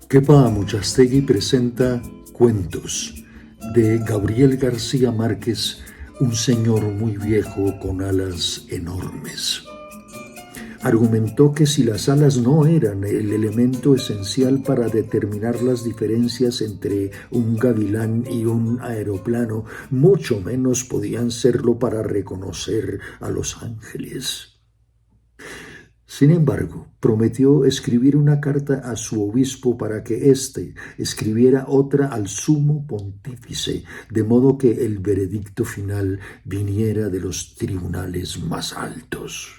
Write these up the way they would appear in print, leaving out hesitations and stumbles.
Kepa Muchastegui presenta Cuentos de Gabriel García Márquez, un señor muy viejo con alas enormes. Argumentó que si las alas no eran el elemento esencial para determinar las diferencias entre un gavilán y un aeroplano, mucho menos podían serlo para reconocer a los ángeles. Sin embargo, prometió escribir una carta a su obispo para que éste escribiera otra al sumo pontífice, de modo que el veredicto final viniera de los tribunales más altos.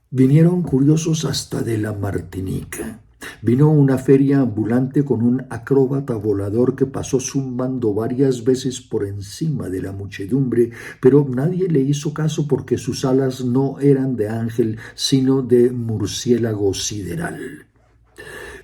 Vinieron curiosos hasta de la Martinica. Vino una feria ambulante con un acróbata volador que pasó zumbando varias veces por encima de la muchedumbre, pero nadie le hizo caso porque sus alas no eran de ángel, sino de murciélago sideral.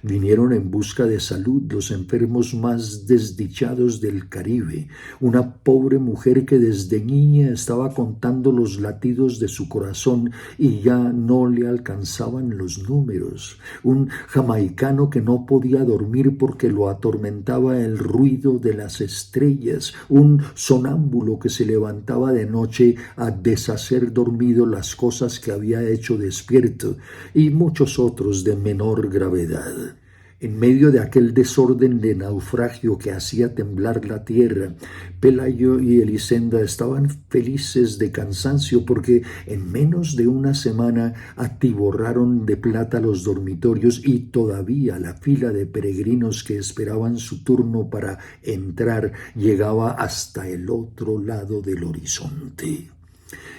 Vinieron en busca de salud los enfermos más desdichados del Caribe, una pobre mujer que desde niña estaba contando los latidos de su corazón y ya no le alcanzaban los números, un jamaicano que no podía dormir porque lo atormentaba el ruido de las estrellas, un sonámbulo que se levantaba de noche a deshacer dormido las cosas que había hecho despierto, y muchos otros de menor gravedad. En medio de aquel desorden de naufragio que hacía temblar la tierra, Pelayo y Elisenda estaban felices de cansancio porque en menos de una semana atiborraron de plata los dormitorios y todavía la fila de peregrinos que esperaban su turno para entrar llegaba hasta el otro lado del horizonte.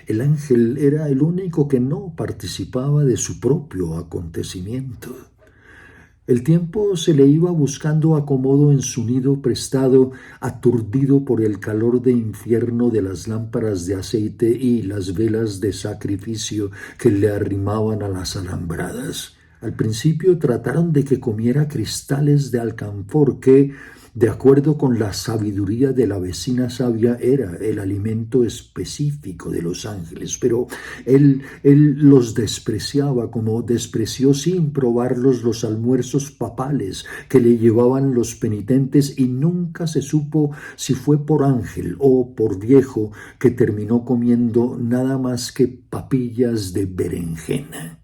El ángel era el único que no participaba de su propio acontecimiento. El tiempo se le iba buscando acomodo en su nido prestado, aturdido por el calor de infierno de las lámparas de aceite y las velas de sacrificio que le arrimaban a las alambradas. Al principio trataron de que comiera cristales de alcanfor que, de acuerdo con la sabiduría de la vecina sabia, era el alimento específico de los ángeles, pero él los despreciaba como despreció sin probarlos los almuerzos papales que le llevaban los penitentes, y nunca se supo si fue por ángel o por viejo que terminó comiendo nada más que papillas de berenjena.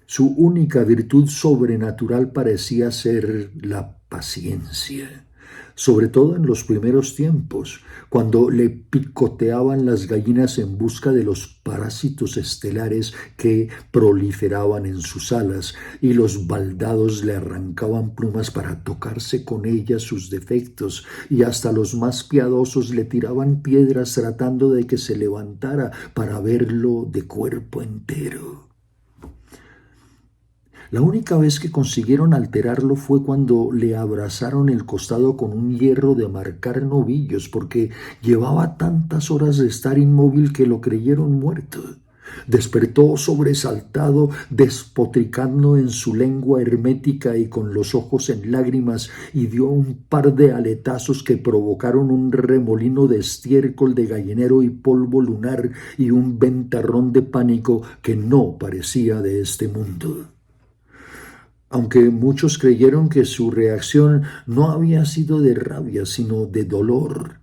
Su única virtud sobrenatural parecía ser la paciencia, sobre todo en los primeros tiempos, cuando le picoteaban las gallinas en busca de los parásitos estelares que proliferaban en sus alas, y los baldados le arrancaban plumas para tocarse con ellas sus defectos, y hasta los más piadosos le tiraban piedras tratando de que se levantara para verlo de cuerpo entero. La única vez que consiguieron alterarlo fue cuando le abrazaron el costado con un hierro de marcar novillos, porque llevaba tantas horas de estar inmóvil que lo creyeron muerto. Despertó sobresaltado, despotricando en su lengua hermética y con los ojos en lágrimas, y dio un par de aletazos que provocaron un remolino de estiércol de gallinero y polvo lunar y un ventarrón de pánico que no parecía de este mundo. Aunque muchos creyeron que su reacción no había sido de rabia, sino de dolor,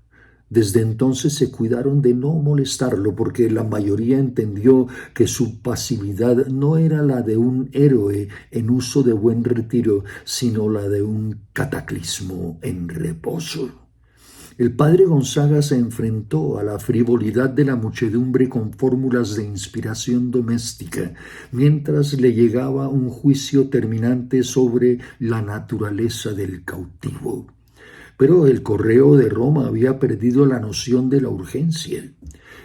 desde entonces se cuidaron de no molestarlo, porque la mayoría entendió que su pasividad no era la de un héroe en uso de buen retiro, sino la de un cataclismo en reposo. El padre Gonzaga se enfrentó a la frivolidad de la muchedumbre con fórmulas de inspiración doméstica, mientras le llegaba un juicio terminante sobre la naturaleza del cautivo. Pero el correo de Roma había perdido la noción de la urgencia.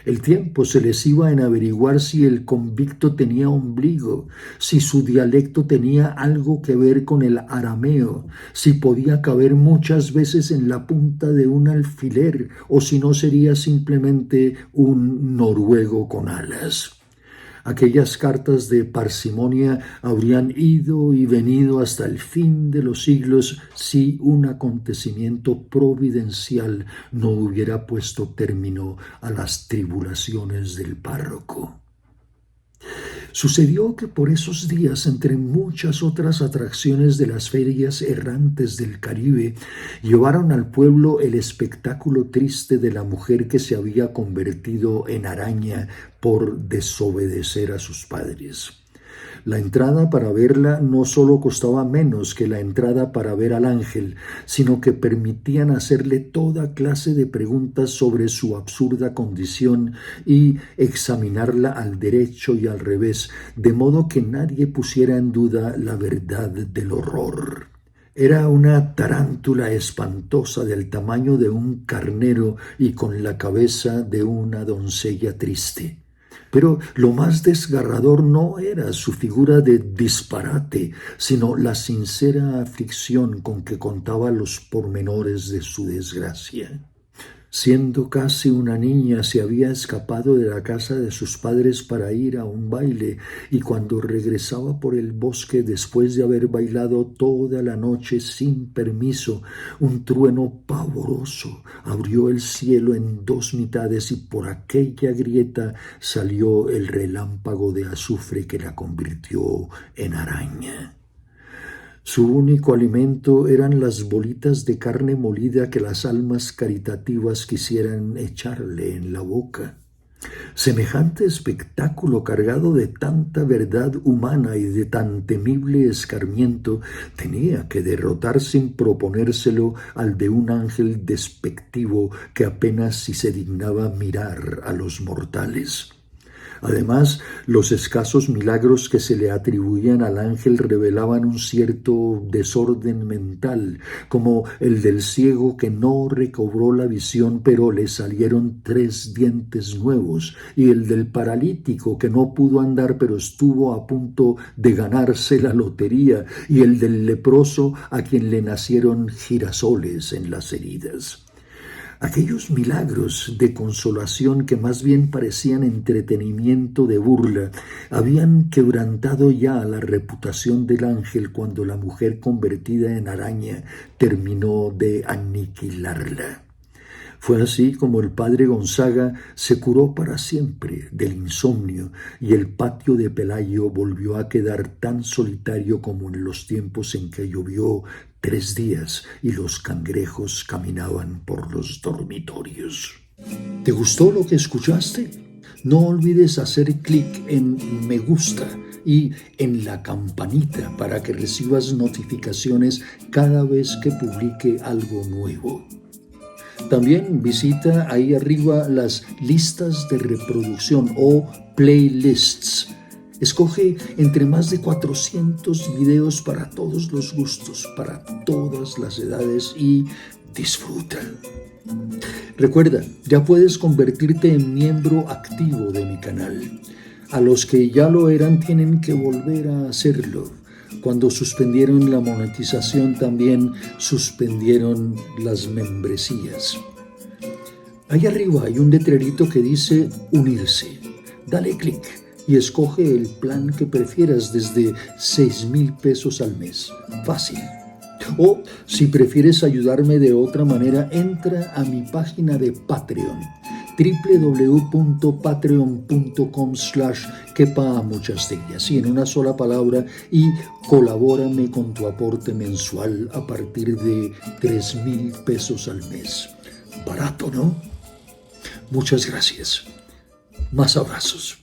El tiempo se les iba en averiguar si el convicto tenía ombligo, si su dialecto tenía algo que ver con el arameo, si podía caber muchas veces en la punta de un alfiler o si no sería simplemente un noruego con alas. Aquellas cartas de parsimonia habrían ido y venido hasta el fin de los siglos si un acontecimiento providencial no hubiera puesto término a las tribulaciones del párroco. Sucedió que por esos días, entre muchas otras atracciones de las ferias errantes del Caribe, llevaron al pueblo el espectáculo triste de la mujer que se había convertido en araña por desobedecer a sus padres. La entrada para verla no solo costaba menos que la entrada para ver al ángel, sino que permitían hacerle toda clase de preguntas sobre su absurda condición y examinarla al derecho y al revés, de modo que nadie pusiera en duda la verdad del horror. Era una tarántula espantosa del tamaño de un carnero y con la cabeza de una doncella triste. Pero lo más desgarrador no era su figura de disparate, sino la sincera aflicción con que contaba los pormenores de su desgracia. Siendo casi una niña, se había escapado de la casa de sus padres para ir a un baile, y cuando regresaba por el bosque después de haber bailado toda la noche sin permiso, un trueno pavoroso abrió el cielo en dos mitades y por aquella grieta salió el relámpago de azufre que la convirtió en araña. Su único alimento eran las bolitas de carne molida que las almas caritativas quisieran echarle en la boca. Semejante espectáculo cargado de tanta verdad humana y de tan temible escarmiento tenía que derrotar sin proponérselo al de un ángel despectivo que apenas si se dignaba mirar a los mortales. Además, los escasos milagros que se le atribuían al ángel revelaban un cierto desorden mental, como el del ciego que no recobró la visión pero le salieron 3 dientes nuevos, y el del paralítico que no pudo andar pero estuvo a punto de ganarse la lotería, y el del leproso a quien le nacieron girasoles en las heridas. Aquellos milagros de consolación que más bien parecían entretenimiento de burla habían quebrantado ya la reputación del ángel cuando la mujer convertida en araña terminó de aniquilarla. Fue así como el padre Gonzaga se curó para siempre del insomnio y el patio de Pelayo volvió a quedar tan solitario como en los tiempos en que llovió 3 días y los cangrejos caminaban por los dormitorios. ¿Te gustó lo que escuchaste? No olvides hacer clic en me gusta y en la campanita para que recibas notificaciones cada vez que publique algo nuevo. También visita ahí arriba las listas de reproducción o playlists. Escoge entre más de 400 videos para todos los gustos, para todas las edades y disfruta. Recuerda, ya puedes convertirte en miembro activo de mi canal. A los que ya lo eran tienen que volver a hacerlo. Cuando suspendieron la monetización también suspendieron las membresías. Ahí arriba hay un letrerito que dice unirse. Dale clic y escoge el plan que prefieras desde 6,000 pesos al mes. Fácil. O si prefieres ayudarme de otra manera, entra a mi página de Patreon, www.patreon.com/quepamuchastegui, en una sola palabra, y colabórame con tu aporte mensual a partir de 3,000 pesos al mes. Barato, ¿no? Muchas gracias. Más abrazos.